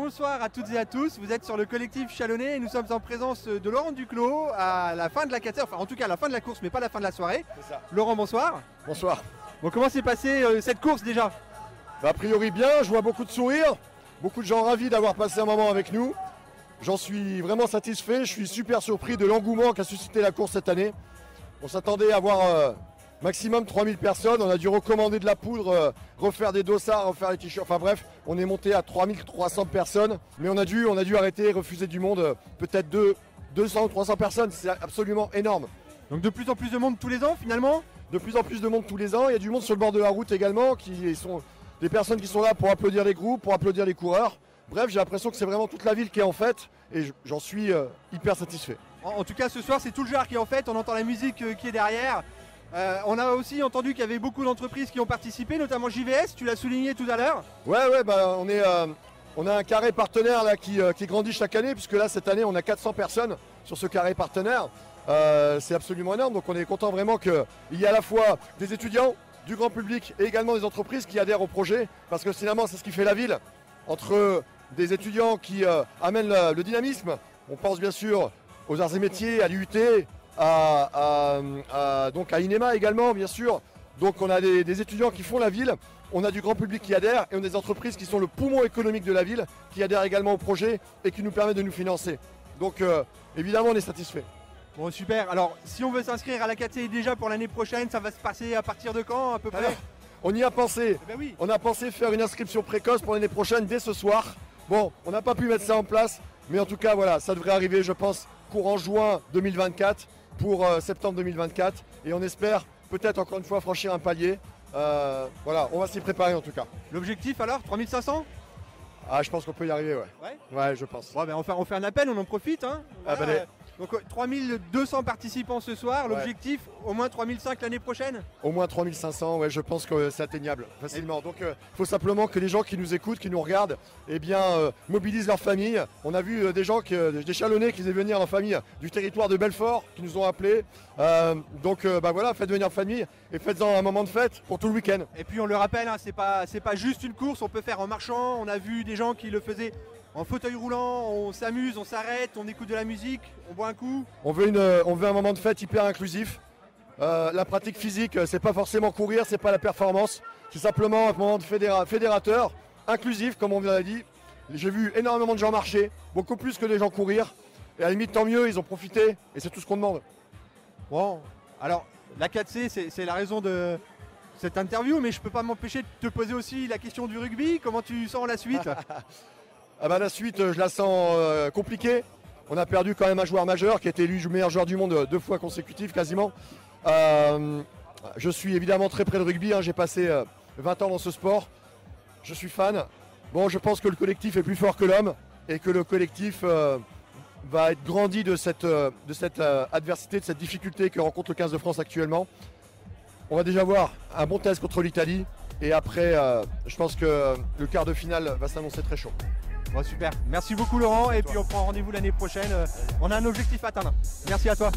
bonsoir à toutes et à tous. Vous êtes sur le collectif Chalonnais et nous sommes en présence de Laurent Duclos à la fin de la 4, enfin en tout cas à la fin de la course, mais pas à la fin de la soirée. C'est ça. Laurent, bonsoir. Bonsoir. Bon, comment s'est passée cette course déjà? A priori bien, je vois beaucoup de sourires, beaucoup de gens ravis d'avoir passé un moment avec nous. J'en suis vraiment satisfait, je suis super surpris de l'engouement qu'a suscité la course cette année. On s'attendait à avoir maximum 3000 personnes, on a dû recommander de la poudre, refaire des dossards, refaire les t-shirts, enfin bref, on est monté à 3300 personnes, mais on a dû arrêter, refuser du monde, peut-être 200 ou 300 personnes, c'est absolument énorme. Donc de plus en plus de monde tous les ans finalement? De plus en plus de monde tous les ans, il y a du monde sur le bord de la route également, qui sont des personnes qui sont là pour applaudir les groupes, pour applaudir les coureurs. Bref, j'ai l'impression que c'est vraiment toute la ville qui est en fête, et j'en suis hyper satisfait. En tout cas ce soir c'est tout le Gard qui est en fête, on entend la musique qui est derrière. On a aussi entendu qu'il y avait beaucoup d'entreprises qui ont participé, notamment JVS, tu l'as souligné tout à l'heure. Ouais, bah, on a un carré partenaire là, qui grandit chaque année, puisque là cette année on a 400 personnes sur ce carré partenaire. C'est absolument énorme, donc on est content vraiment qu'il y ait à la fois des étudiants, du grand public et également des entreprises qui adhèrent au projet, parce que finalement c'est ce qui fait la ville, entre des étudiants qui amènent le dynamisme. On pense bien sûr aux arts et métiers, à l'IUT, donc à INEMA également bien sûr. Donc on a des étudiants qui font la ville, on a du grand public qui adhère et on a des entreprises qui sont le poumon économique de la ville, qui adhèrent également au projet et qui nous permettent de nous financer. Donc évidemment on est satisfait. Bon super, alors si on veut s'inscrire à la 4CI déjà pour l'année prochaine, ça va se passer à partir de quand à peu près? Alors, on y a pensé, Eh ben oui. On a pensé faire une inscription précoce pour l'année prochaine dès ce soir. Bon, on n'a pas pu mettre ça en place, mais en tout cas voilà, ça devrait arriver je pense courant juin 2024 pour septembre 2024 et on espère peut-être encore une fois franchir un palier. Voilà, on va s'y préparer en tout cas. L'objectif alors 3500? Ah, je pense qu'on peut y arriver, ouais. Ouais, je pense. Ouais, ben on fait un appel, on en profite. Hein. Ah, Voilà. ben, Donc 3200 participants ce soir, Ouais. l'objectif au moins 3500 l'année prochaine? Au moins 3500, ouais, je pense que c'est atteignable facilement. Donc il faut simplement que les gens qui nous écoutent, qui nous regardent, eh bien, mobilisent leur famille. On a vu des gens, des Chalonnais qui venaient venir en famille du territoire de Belfort, qui nous ont appelés. Donc bah voilà, faites venir famille et faites-en un moment de fête pour tout le week-end. Et puis on le rappelle, hein, c'est pas juste une course, on peut faire en marchant. On a vu des gens qui le faisaient en fauteuil roulant, on s'amuse, on s'arrête, on écoute de la musique, on boit un coup. On veut un moment de fête hyper inclusif. La pratique physique, c'est pas forcément courir, c'est pas la performance, c'est simplement un moment de fédérateur, inclusif comme on l'a dit. J'ai vu énormément de gens marcher, beaucoup plus que des gens courir. Et à la limite, tant mieux, ils ont profité et c'est tout ce qu'on demande. Bon, alors la 4C, c'est la raison de cette interview, mais je peux pas m'empêcher de te poser aussi la question du rugby. Comment tu sens la suite? Ah bah la suite, je la sens compliquée. On a perdu quand même un joueur majeur qui a été élu meilleur joueur du monde 2 fois consécutif quasiment. Je suis évidemment très près de rugby, hein. J'ai passé 20 ans dans ce sport. Je suis fan. Bon, je pense que le collectif est plus fort que l'homme et que le collectif va être grandi de cette adversité, de cette difficulté que rencontre le 15 de France actuellement. On va déjà voir un bon test contre l'Italie et après, je pense que le quart de finale va s'annoncer très chaud. Bon, super, merci beaucoup Laurent, et puis on prend rendez-vous l'année prochaine. On a un objectif à atteindre. Merci à toi.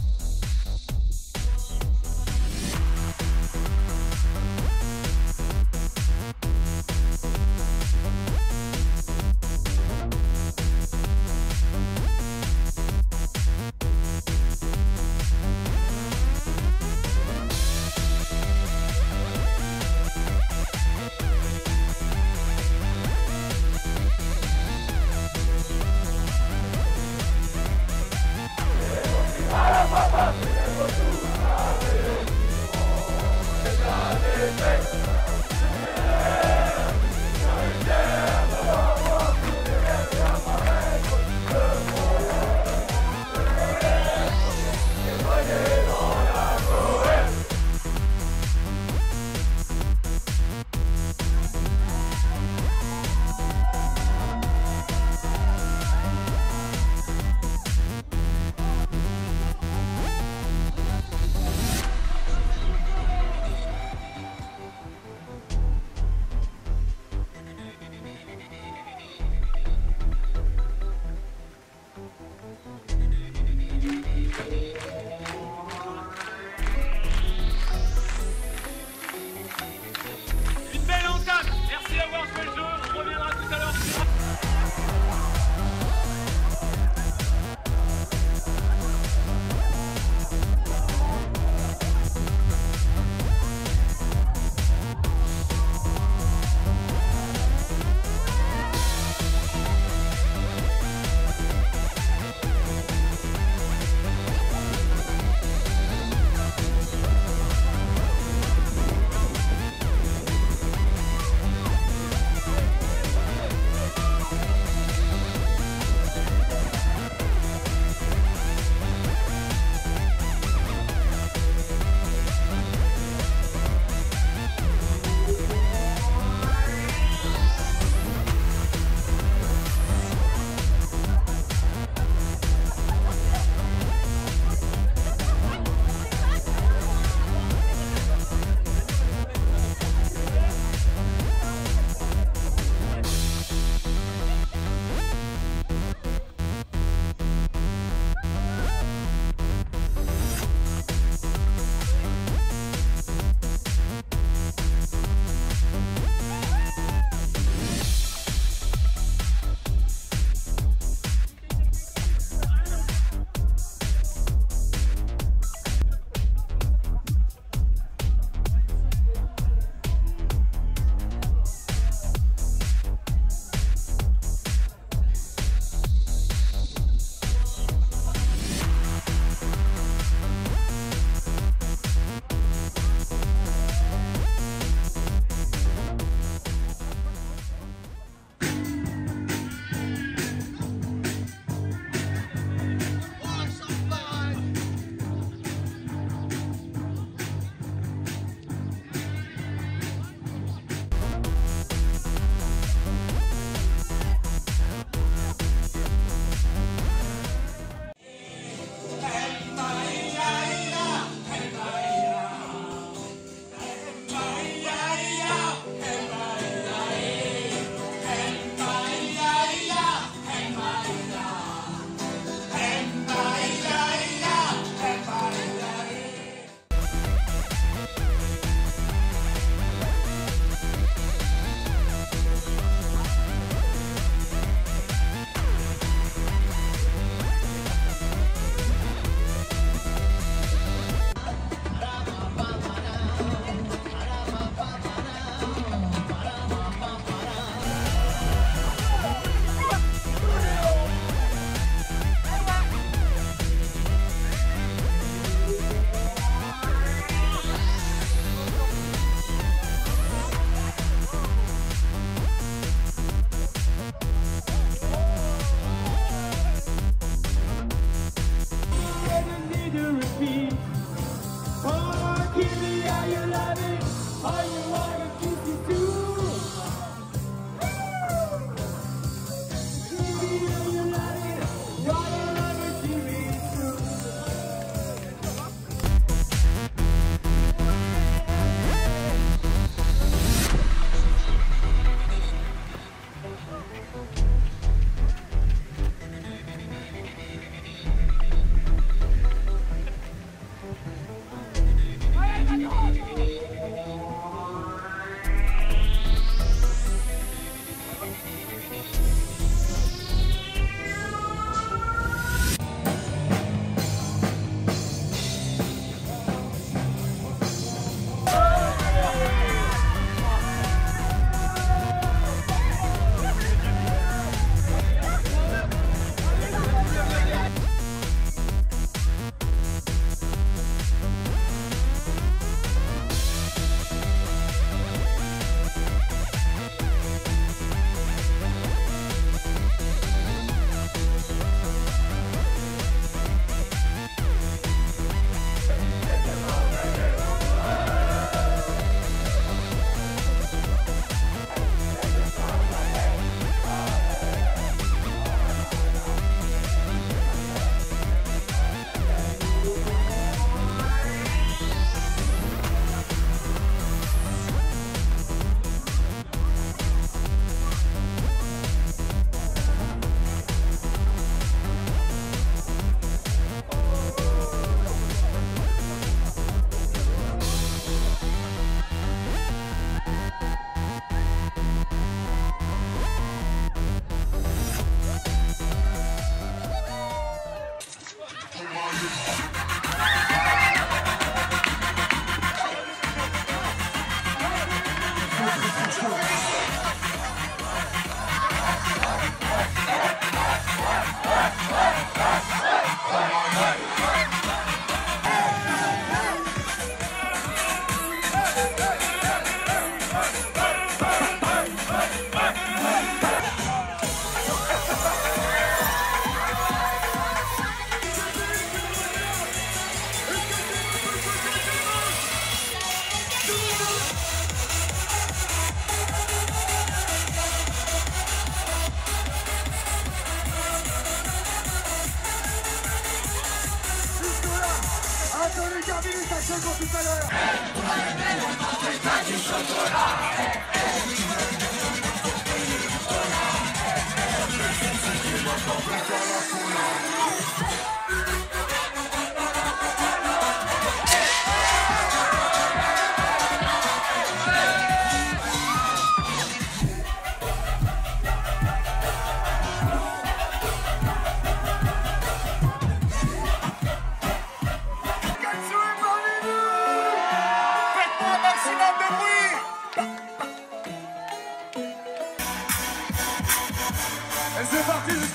Et c'est parti.